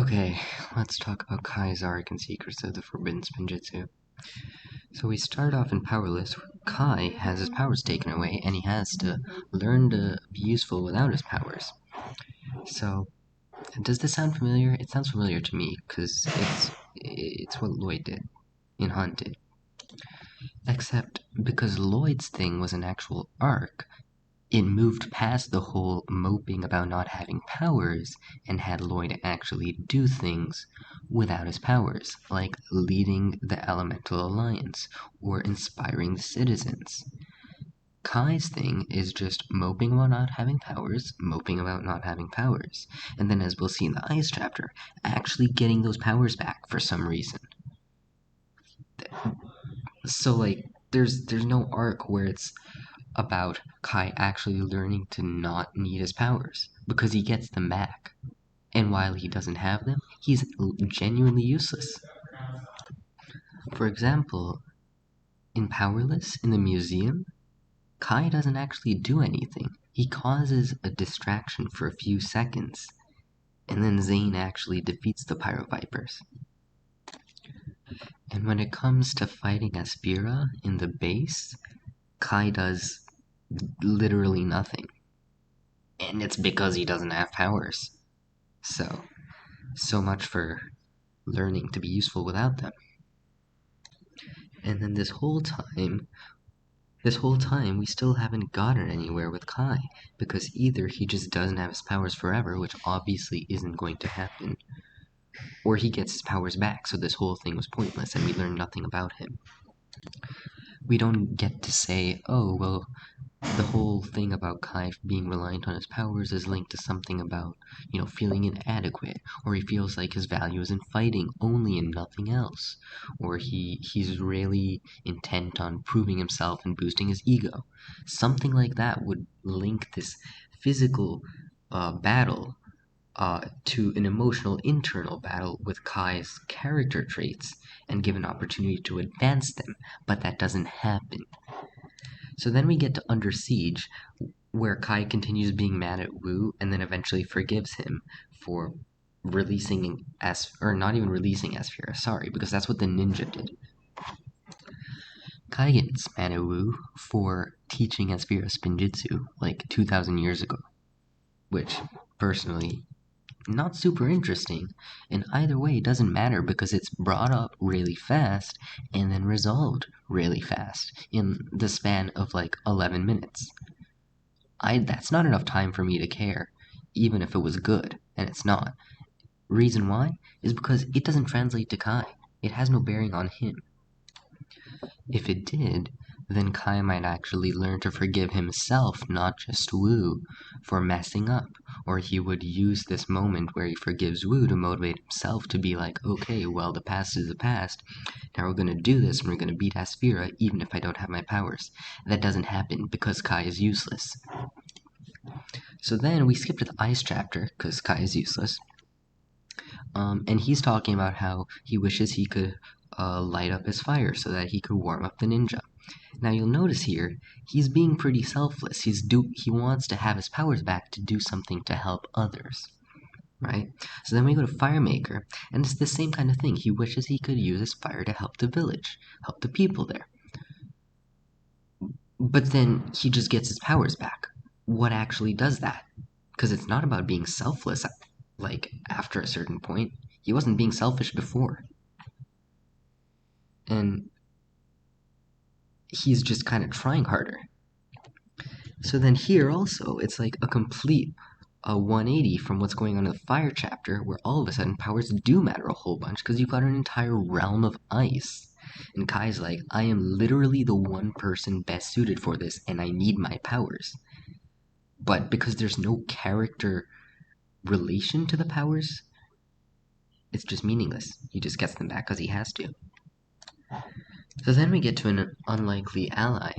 Okay, let's talk about Kai's arc and Secrets of the Forbidden Spinjitzu. So we start off in Powerless. Kai has his powers taken away, and he has to learn to be useful without his powers. So, does this sound familiar? It sounds familiar to me, because it's what Lloyd did in Hunted. Except, because Lloyd's thing was an actual arc, it moved past the whole moping about not having powers and had Lloyd actually do things without his powers, like leading the Elemental Alliance or inspiring the citizens. Kai's thing is just moping about not having powers, and then, as we'll see in the Ice chapter, actually getting those powers back for some reason. So, there's no arc where it's about Kai actually learning to not need his powers, because he gets them back. And while he doesn't have them, he's genuinely useless. For example, in Powerless, in the museum, Kai doesn't actually do anything. He causes a distraction for a few seconds, and then Zane actually defeats the Pyro Vipers. And when it comes to fighting Aspira in the base, Kai does literally nothing. And it's because he doesn't have powers. So much for learning to be useful without them. And then this whole time, we still haven't gotten anywhere with Kai, because either he just doesn't have his powers forever, which obviously isn't going to happen, or he gets his powers back, so this whole thing was pointless and we learn nothing about him. We don't get to say, oh, well, the whole thing about Kai being reliant on his powers is linked to something about, feeling inadequate, or he feels like his value is in fighting only and nothing else, or he's really intent on proving himself and boosting his ego. Something like that would link this physical battle to an emotional internal battle with Kai's character traits and give an opportunity to advance them, but that doesn't happen. So then we get to Under Siege, where Kai continues being mad at Wu and then eventually forgives him for releasing not even releasing Asphyra, sorry, because that's what the ninja did. Kai gets mad at Wu for teaching Asphyra Spinjitzu like 2,000 years ago, which, personally, not super interesting, and either way it doesn't matter because it's brought up really fast and then resolved really fast in the span of like 11 minutes. That's not enough time for me to care, even if it was good, and it's not. Reason why is because it doesn't translate to Kai. It has no bearing on him. If it did, then Kai might actually learn to forgive himself, not just Wu, for messing up. Or he would use this moment where he forgives Wu to motivate himself to be like, okay, well, the past is the past. Now we're going to do this and we're going to beat Asphyra even if I don't have my powers. That doesn't happen because Kai is useless. So then we skip to the Ice chapter because Kai is useless. And he's talking about how he wishes he could light up his fire so that he could warm up the ninja. Now you'll notice here, he's being pretty selfless. He wants to have his powers back to do something to help others, right? So then we go to Firemaker, and it's the same kind of thing. He wishes he could use his fire to help the village, help the people there. But then he just gets his powers back. What actually does that? Because it's not about being selfless, like, after a certain point. He wasn't being selfish before. And he's just kind of trying harder. So then here also, it's like a complete 180 from what's going on in the Fire chapter, where all of a sudden powers do matter a whole bunch because you've got an entire realm of ice. And Kai's like, I am literally the one person best suited for this, and I need my powers. But because there's no character relation to the powers, it's just meaningless. He just gets them back because he has to. So then we get to an unlikely ally,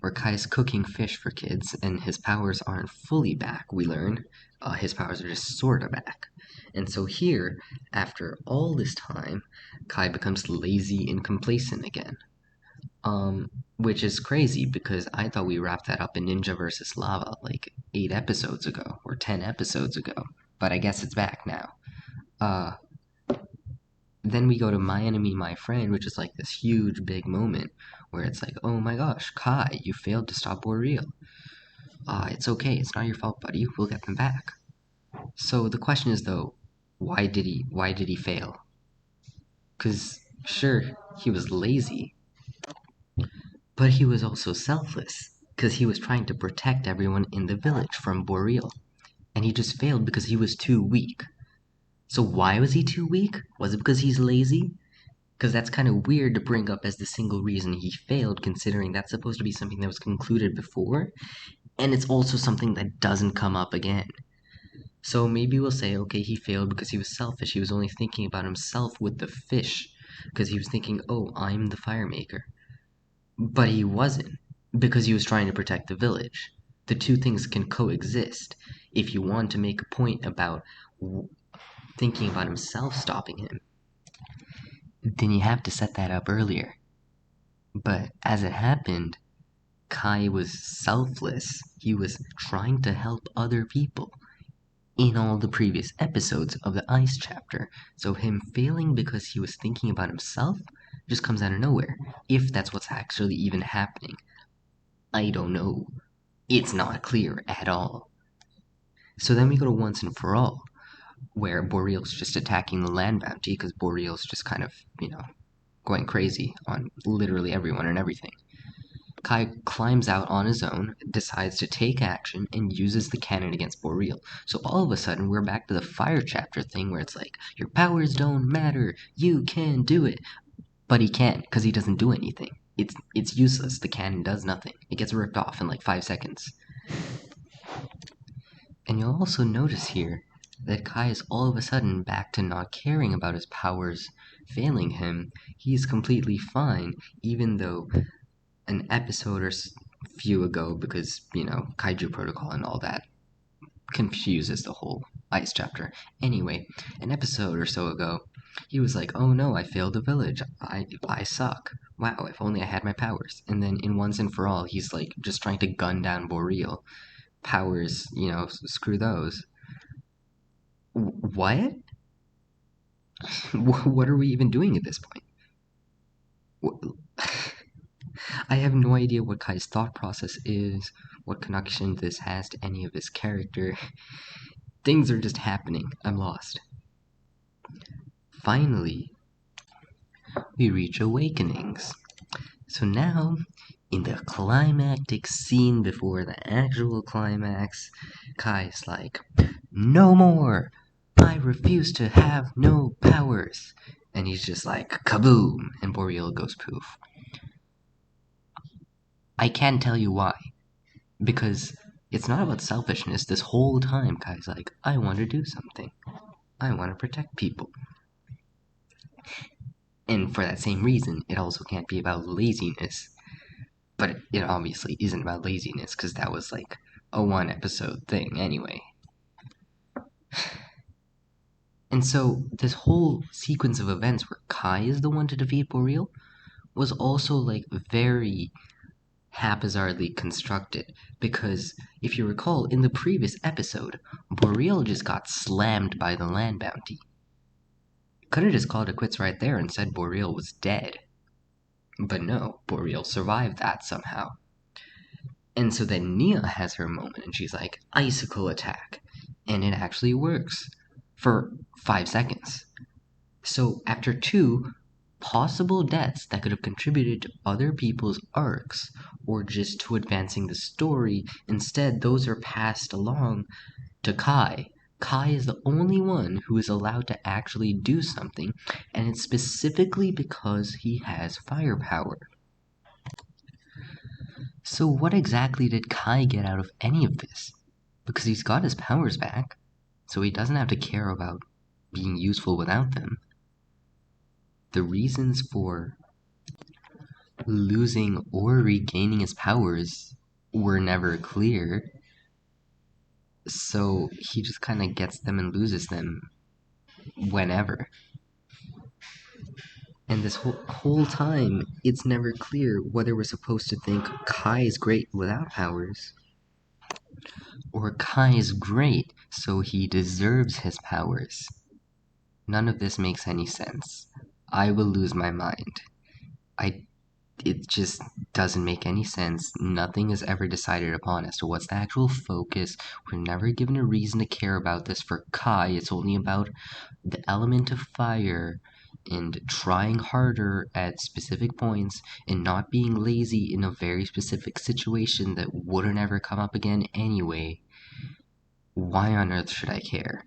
where Kai's cooking fish for kids, and his powers aren't fully back, we learn. His powers are just sorta back. And so here, after all this time, Kai becomes lazy and complacent again. Which is crazy, because I thought we wrapped that up in Ninja vs. Lava like 8 episodes ago, or 10 episodes ago. But I guess it's back now. Uh, then we go to My Enemy, My Friend, which is like this huge, big moment where it's like, oh my gosh, Kai, you failed to stop Boreal. It's okay, it's not your fault, buddy. We'll get them back. So the question is though, why did he fail? Because sure, he was lazy, but he was also selfless. Because he was trying to protect everyone in the village from Boreal. And he just failed because he was too weak. So why was he too weak? Was it because he's lazy? Because that's kind of weird to bring up as the single reason he failed, considering that's supposed to be something that was concluded before, and it's also something that doesn't come up again. So maybe we'll say, okay, he failed because he was selfish. He was only thinking about himself with the fish, because he was thinking, oh, I'm the fire maker. But he wasn't, because he was trying to protect the village. The two things can coexist. If you want to make a point about thinking about himself stopping him, then you have to set that up earlier. But as it happened, Kai was selfless. He was trying to help other people in all the previous episodes of the Ice chapter. So him failing because he was thinking about himself just comes out of nowhere. If that's what's actually even happening. I don't know. It's not clear at all. So then we go to Once and For All, where Boreal's just attacking the land bounty because Boreal's just kind of, going crazy on literally everyone and everything. Kai climbs out on his own, decides to take action, and uses the cannon against Boreal. So all of a sudden, we're back to the fire chapter thing where it's like, your powers don't matter, you can do it. But he can't, because he doesn't do anything. It's useless, the cannon does nothing. It gets ripped off in like 5 seconds. And you'll also notice here that Kai is all of a sudden back to not caring about his powers failing him. He's completely fine, even though an episode or few ago, because, Kaiju Protocol and all that confuses the whole Ice chapter. Anyway, an episode or so ago, he was like, oh no, I failed the village. I suck. Wow, if only I had my powers. And then in Once and For All, he's like just trying to gun down Boreal. Powers, screw those. What? What are we even doing at this point? I have no idea what Kai's thought process is, what connection this has to any of his character. Things are just happening. I'm lost. Finally, we reach Awakenings. So now, in the climactic scene before the actual climax, Kai's like, no more! I refuse to have no powers! And he's just like, kaboom! And Boreal goes poof. I can't tell you why. Because it's not about selfishness. This whole time, Kai's like, I want to do something. I want to protect people. And for that same reason, it also can't be about laziness. But it obviously isn't about laziness, because that was like a one episode thing anyway. And so, this whole sequence of events where Kai is the one to defeat Boreal was also like very haphazardly constructed, because if you recall, in the previous episode, Boreal just got slammed by the land bounty. Could have just called it quits right there and said Boreal was dead. But no, Boreal survived that somehow. And so then Nia has her moment and she's like, icicle attack. And it actually works for 5 seconds. So after 2 possible deaths that could have contributed to other people's arcs or just to advancing the story, instead those are passed along to Kai. Kai is the only one who is allowed to actually do something, and it's specifically because he has firepower. So what exactly did Kai get out of any of this? Because he's got his powers back, so he doesn't have to care about being useful without them. The reasons for losing or regaining his powers were never clear, so he just kind of gets them and loses them whenever. And this whole time, it's never clear whether we're supposed to think Kai is great without powers, or Kai is great, so he deserves his powers. None of this makes any sense. I will lose my mind. I it just doesn't make any sense. Nothing is ever decided upon as to what's the actual focus. We're never given a reason to care about this. For Kai, it's only about the element of fire and trying harder at specific points and not being lazy in a very specific situation that wouldn't ever come up again anyway. Why on earth should I care?